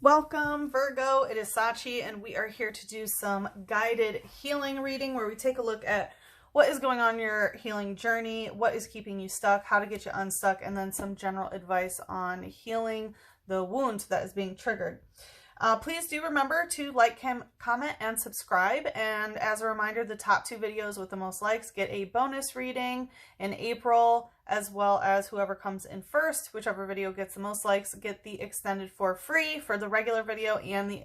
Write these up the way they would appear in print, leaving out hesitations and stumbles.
Welcome, Virgo. It is Sachi, and we are here to do some guided healing reading where we take a look at what is going on in your healing journey, what is keeping you stuck, how to get you unstuck, and then some general advice on healing the wound that is being triggered. Please do remember to like, comment, and subscribe. And as a reminder, the top 2 videos with the most likes get a bonus reading in April, as well as whoever comes in first, whichever video gets the most likes, get the extended for free for the regular video and the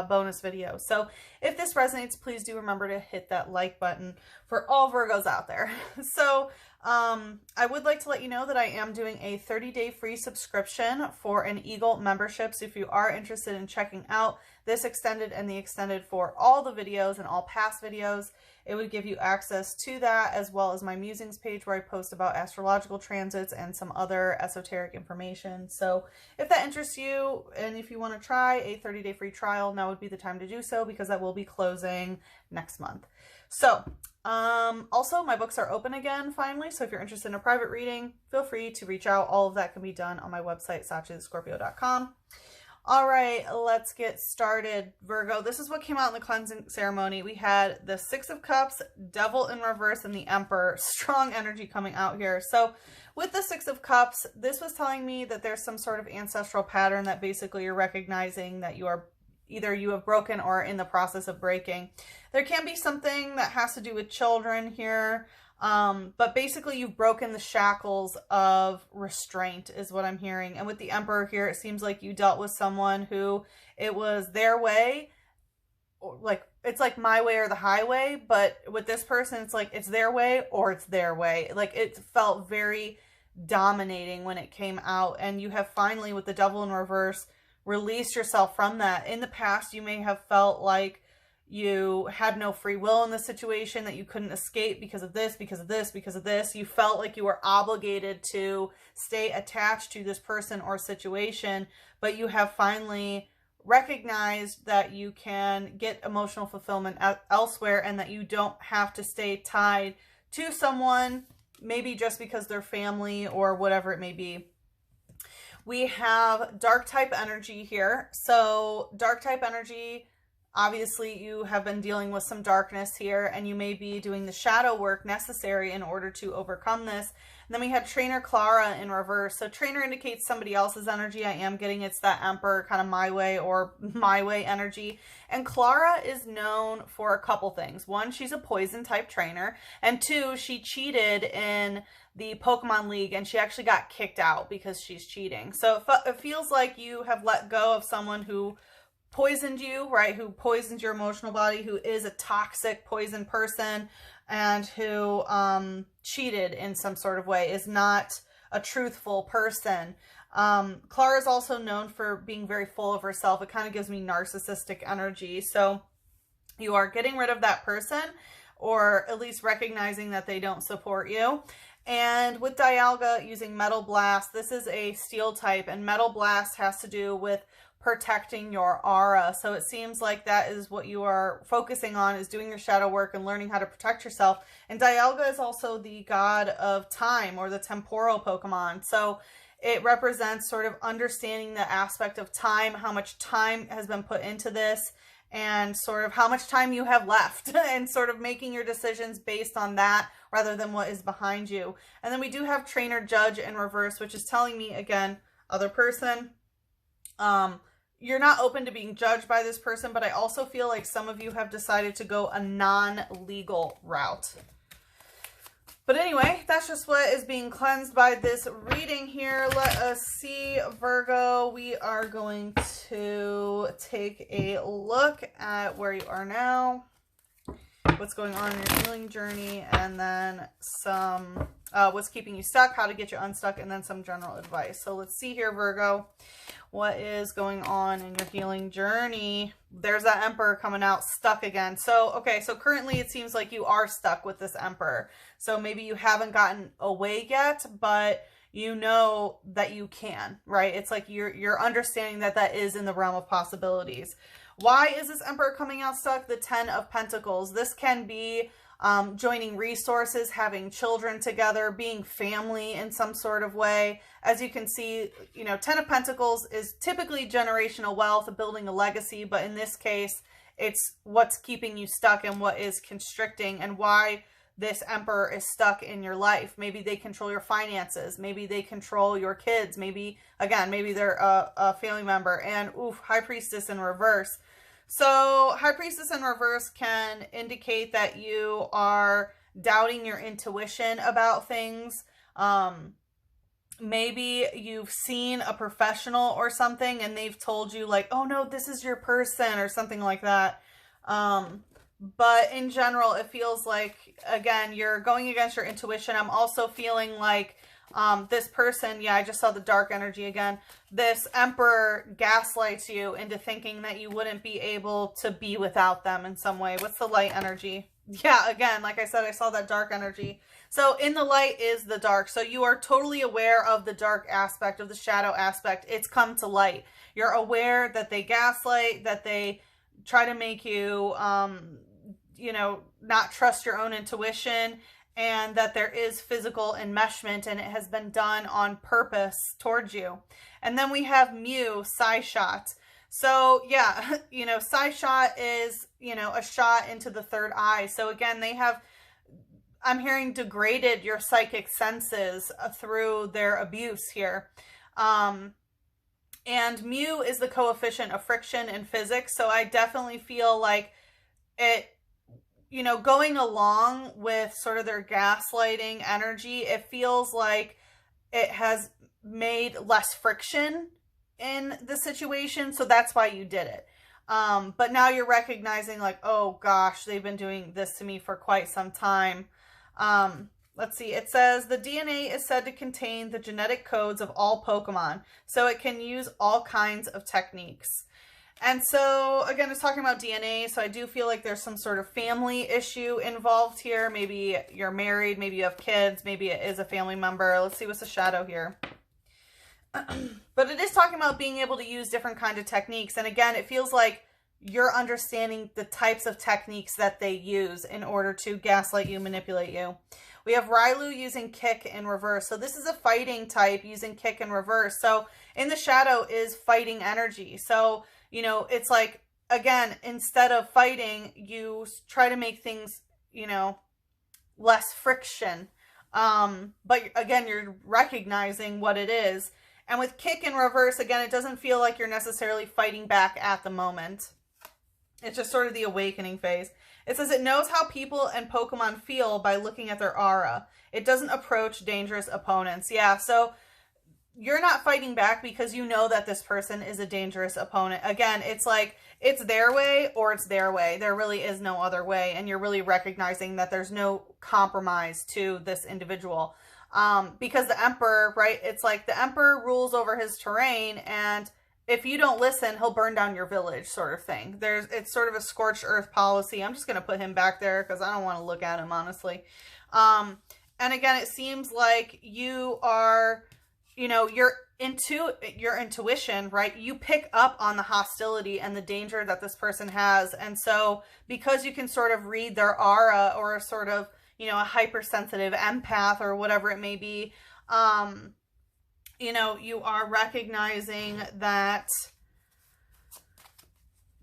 bonus video. So if this resonates, please do remember to hit that like button for all Virgos out there. So I would like to let you know that I am doing a 30-day free subscription for an Eagle membership. So if you are interested in checking out this extended and the extended for all the videos and all past videos, it would give you access to that, as well as my musings page where I post about astrological transits and some other esoteric information. So if that interests you, and if you want to try a 30-day free trial, now would be the time to do so, because I will be closing next month. So also my books are open again finally, so if you're interested in a private reading, feel free to reach out. All of that can be done on my website, SachiTheScorpio.com. All right, let's get started, Virgo. This is what came out in the cleansing ceremony. We had the 6 of Cups, Devil in reverse, and the Emperor. Strong energy coming out here. So with the 6 of Cups, this was telling me that there's some sort of ancestral pattern that basically you're recognizing that you are either you have broken or in the process of breaking. There can be something that has to do with children here. But basically you've broken the shackles of restraint is what I'm hearing. And with the Emperor here, it seems like you dealt with someone who it was their way, like it's like my way or the highway. But with this person, it's like it's their way or it's their way. Like it felt very dominating when it came out. And you have finally, with the Devil in reverse, released yourself from that. In the past, you may have felt like you had no free will in the situation, that you couldn't escape because of this, because of this, because of this. You felt like you were obligated to stay attached to this person or situation, but you have finally recognized that you can get emotional fulfillment elsewhere, and that you don't have to stay tied to someone, maybe just because they're family or whatever it may be. We have dark type energy here. So dark type energy, obviously you have been dealing with some darkness here, and you may be doing the shadow work necessary in order to overcome this. And then we have Trainer Clara in reverse. So Trainer indicates somebody else's energy. I am getting it's that Emperor, kind of my way or my way energy. And Clara is known for a couple things. 1, she's a poison type trainer. And 2, she cheated in the Pokemon League, and she actually got kicked out because she's cheating. So it feels like you have let go of someone who poisoned you, right? Who poisoned your emotional body, who is a toxic poison person, and who cheated in some sort of way, is not a truthful person. Clara is also known for being very full of herself. It kind of gives me narcissistic energy. So you are getting rid of that person, or at least recognizing that they don't support you. And with Dialga using Metal Blast, this is a steel type, and Metal Blast has to do with protecting your aura. So it seems like that is what you are focusing on, is doing your shadow work and learning how to protect yourself. And Dialga is also the god of time, or the temporal Pokemon. So it represents sort of understanding the aspect of time, how much time has been put into this, and sort of how much time you have left, and sort of making your decisions based on that rather than what is behind you. And then we do have Trainer Judge in reverse, which is telling me, again, other person. You're not open to being judged by this person, but I also feel like some of you have decided to go a non-legal route. But anyway, that's just what is being cleansed by this reading here. Let us see, Virgo. We are going to take a look at where you are now, what's going on in your healing journey, and then some what's keeping you stuck, how to get you unstuck, and then some general advice. So let's see here, Virgo. What is going on in your healing journey? There's that Emperor coming out, stuck again. So, okay, so currently it seems like you are stuck with this Emperor. So maybe you haven't gotten away yet, but you know that you can, right? It's like you're understanding that that is in the realm of possibilities. Why is this Emperor coming out stuck? The 10 of Pentacles. This can be joining resources, having children together, being family in some sort of way. As you can see, you know, Ten of Pentacles is typically generational wealth, building a legacy, but in this case, it's what's keeping you stuck and what is constricting and why this Emperor is stuck in your life. Maybe they control your finances. Maybe they control your kids. Maybe, again, maybe they're a family member. And, oof, High Priestess in reverse. So, High Priestess in reverse can indicate that you are doubting your intuition about things. Maybe you've seen a professional or something and they've told you like, oh no, this is your person or something like that. But in general, it feels like, again, you're going against your intuition. I'm also feeling like this person, yeah, I just saw the dark energy again. This Emperor gaslights you into thinking that you wouldn't be able to be without them in some way. What's the light energy? Yeah, again, like I said, I saw that dark energy. So in the light is the dark. So you are totally aware of the dark aspect, of the shadow aspect. It's come to light. You're aware that they gaslight, that they try to make you, you know, not trust your own intuition, and that there is physical enmeshment and it has been done on purpose towards you. And then we have Mew, Psy Shot. So yeah, you know, Psy Shot is, you know, a shot into the third eye. So again, they have, I'm hearing, degraded your psychic senses through their abuse here. And Mew is the coefficient of friction in physics. So I definitely feel like it, you know, going along with sort of their gaslighting energy, it feels like it has made less friction in the situation. So that's why you did it. But now you're recognizing like, oh gosh, they've been doing this to me for quite some time. Let's see. It says the DNA is said to contain the genetic codes of all Pokemon. So it can use all kinds of techniques. And so, again, it's talking about DNA, so I do feel like there's some sort of family issue involved here. Maybe you're married, maybe you have kids, maybe it is a family member. Let's see what's the shadow here. But it is talking about being able to use different kinds of techniques. And again, it feels like you're understanding the types of techniques that they use in order to gaslight you, manipulate you. We have Rylu using Kick in reverse. So this is a fighting type using Kick in reverse. So in the shadow is fighting energy. So, you know, it's like, again, instead of fighting, you try to make things, you know, less friction. But again, you're recognizing what it is. And with Kick in reverse, again, it doesn't feel like you're necessarily fighting back at the moment. It's just sort of the awakening phase. It says it knows how people and Pokemon feel by looking at their aura. It doesn't approach dangerous opponents. Yeah, so you're not fighting back because you know that this person is a dangerous opponent. Again, it's like, it's their way or it's their way. There really is no other way. And you're really recognizing that there's no compromise to this individual. Because the Emperor, right? It's like the Emperor rules over his terrain, and if you don't listen, he'll burn down your village, sort of thing. It's sort of a scorched earth policy. I'm just going to put him back there because I don't want to look at him, honestly. And again, it seems like you are, you know, your intuition, right? You pick up on the hostility and the danger that this person has. And so because you can sort of read their aura, or a sort of, you know, a hypersensitive empath or whatever it may be, you know, you are recognizing that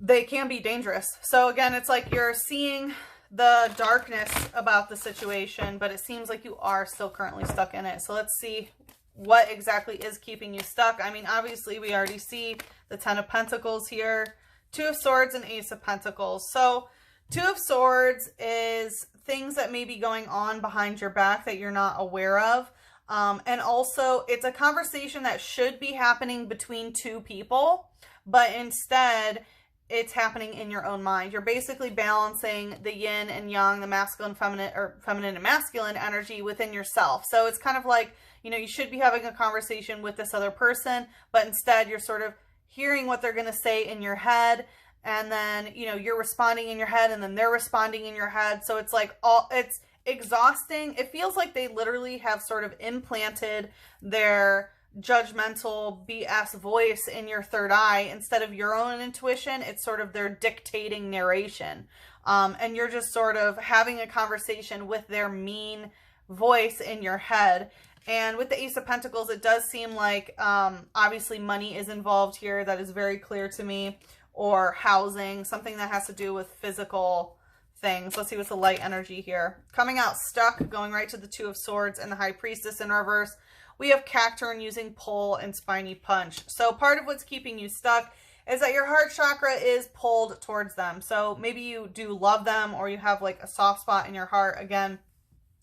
they can be dangerous. So again, it's like you're seeing the darkness about the situation, but it seems like you are still currently stuck in it. So let's see what exactly is keeping you stuck. I mean, obviously we already see the Ten of Pentacles here, Two of Swords and Ace of Pentacles. So Two of Swords is things that may be going on behind your back that you're not aware of. And also, it's a conversation that should be happening between two people, but instead, it's happening in your own mind. You're basically balancing the yin and yang, the masculine, feminine, or feminine and masculine energy within yourself. So it's kind of like, you know, you should be having a conversation with this other person, but instead, you're sort of hearing what they're going to say in your head. And then, you know, you're responding in your head, and then they're responding in your head. So it's like it's exhausting. It feels like they literally have sort of implanted their judgmental BS voice in your third eye instead of your own intuition. It's sort of their dictating narration. and you're just sort of having a conversation with their mean voice in your head. And with the Ace of Pentacles, it does seem like obviously money is involved here. That is very clear to me. Or housing, something that has to do with physical things. Let's see what's the light energy here. Coming out stuck, going right to the Two of Swords and the High Priestess in reverse. We have Cacturn using pull and spiny punch. So part of what's keeping you stuck is that your heart chakra is pulled towards them. So maybe you do love them, or you have like a soft spot in your heart. Again,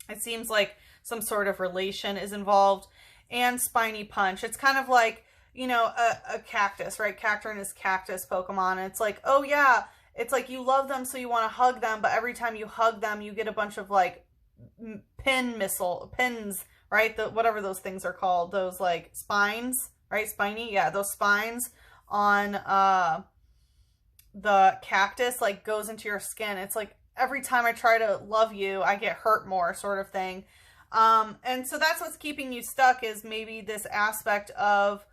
it seems like some sort of relation is involved. And spiny punch. It's kind of like, you know, a cactus, right? Cacturn is cactus Pokemon. And it's like, oh yeah, it's like you love them, so you want to hug them, but every time you hug them, you get a bunch of like pins, right? Whatever those things are called, those like spines, right? Spiny, yeah, those spines on the cactus like goes into your skin. It's like every time I try to love you, I get hurt more, sort of thing. And so that's what's keeping you stuck, is maybe this aspect of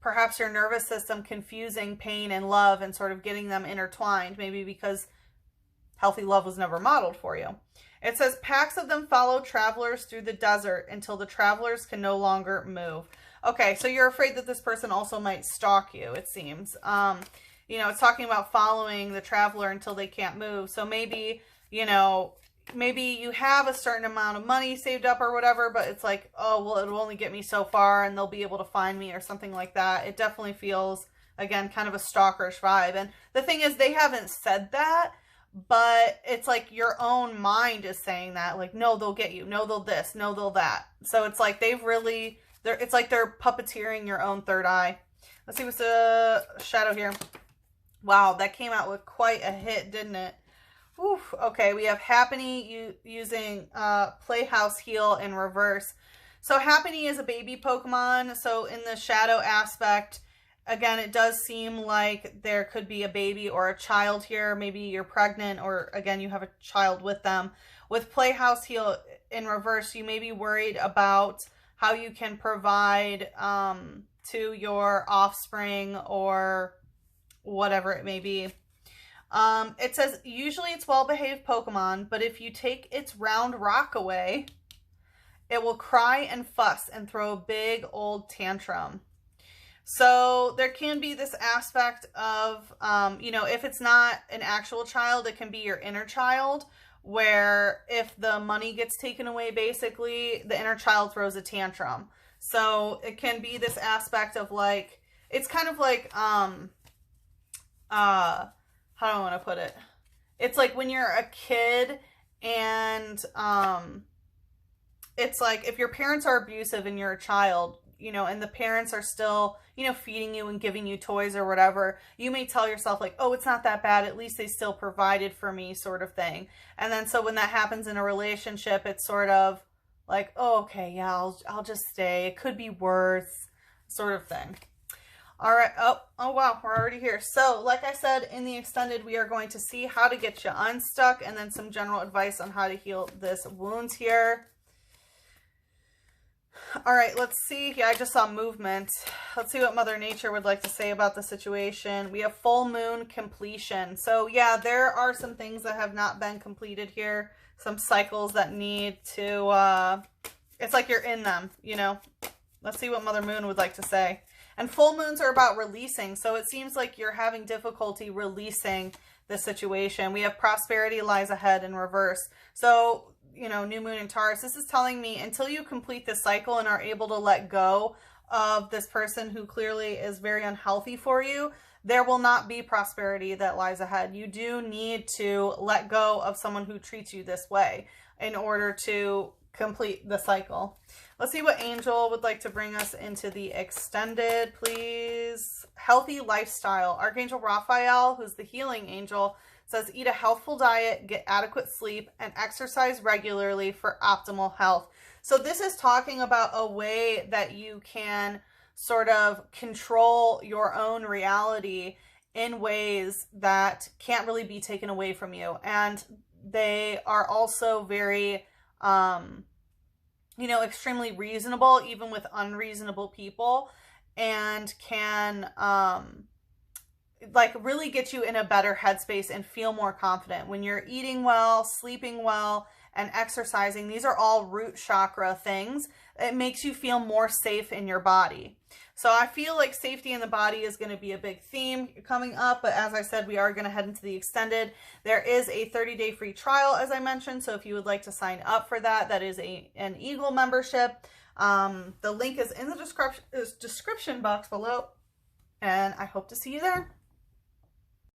perhaps your nervous system confusing pain and love and sort of getting them intertwined, maybe because healthy love was never modeled for you. It says packs of them follow travelers through the desert until the travelers can no longer move. Okay, so you're afraid that this person also might stalk you, it seems. You know, it's talking about following the traveler until they can't move. So maybe, you know, maybe you have a certain amount of money saved up or whatever, but it's like, oh, well, it'll only get me so far and they'll be able to find me or something like that. It definitely feels, again, kind of a stalkerish vibe. And the thing is, they haven't said that, but it's like your own mind is saying that, like, no, they'll get you. No, they'll this. No, they'll that. So it's like it's like they're puppeteering your own third eye. Let's see what's the shadow here. Wow, that came out with quite a hit, didn't it? Oof. Okay, we have Happiny using Playhouse Heal in reverse. So Happiny is a baby Pokemon. So in the shadow aspect, again, it does seem like there could be a baby or a child here. Maybe you're pregnant, or again, you have a child with them. With Playhouse Heal in reverse, you may be worried about how you can provide to your offspring or whatever it may be. It says, usually it's well-behaved Pokemon, but if you take its round rock away, it will cry and fuss and throw a big old tantrum. So there can be this aspect of, you know, if it's not an actual child, it can be your inner child, where if the money gets taken away, basically, the inner child throws a tantrum. So it can be this aspect of like, it's kind of like, how do I want to put it? It's like when you're a kid and it's like if your parents are abusive and you're a child, you know, and the parents are still, you know, feeding you and giving you toys or whatever, you may tell yourself like, oh, it's not that bad. At least they still provided for me, sort of thing. And then so when that happens in a relationship, it's sort of like, oh, okay, yeah, I'll just stay. It could be worse, sort of thing. All right. Oh, wow. We're already here. So like I said, in the extended, we are going to see how to get you unstuck and then some general advice on how to heal this wounds here. All right. Let's see. Yeah, I just saw movement. Let's see what Mother Nature would like to say about the situation. We have full moon completion. So yeah, there are some things that have not been completed here. Some cycles that need to, it's like you're in them, you know. Let's see what Mother Moon would like to say. And full moons are about releasing. So it seems like you're having difficulty releasing the situation. We have prosperity lies ahead in reverse. So, you know, new moon in Taurus, this is telling me until you complete this cycle and are able to let go of this person who clearly is very unhealthy for you, there will not be prosperity that lies ahead. You do need to let go of someone who treats you this way in order to complete the cycle. Let's see what angel would like to bring us into the extended, please. Healthy lifestyle. Archangel Raphael, who's the healing angel, says eat a healthful diet, get adequate sleep, and exercise regularly for optimal health. So this is talking about a way that you can sort of control your own reality in ways that can't really be taken away from you. And they are also very, you know, extremely reasonable, even with unreasonable people, and can, like really get you in a better headspace and feel more confident. When you're eating well, sleeping well, and exercising, these are all root chakra things. It makes you feel more safe in your body. So I feel like safety in the body is going to be a big theme coming up. But as I said, we are going to head into the extended. There is a 30-day free trial, as I mentioned. So if you would like to sign up for that, that is an Eagle membership. The link is in the description box below. And I hope to see you there.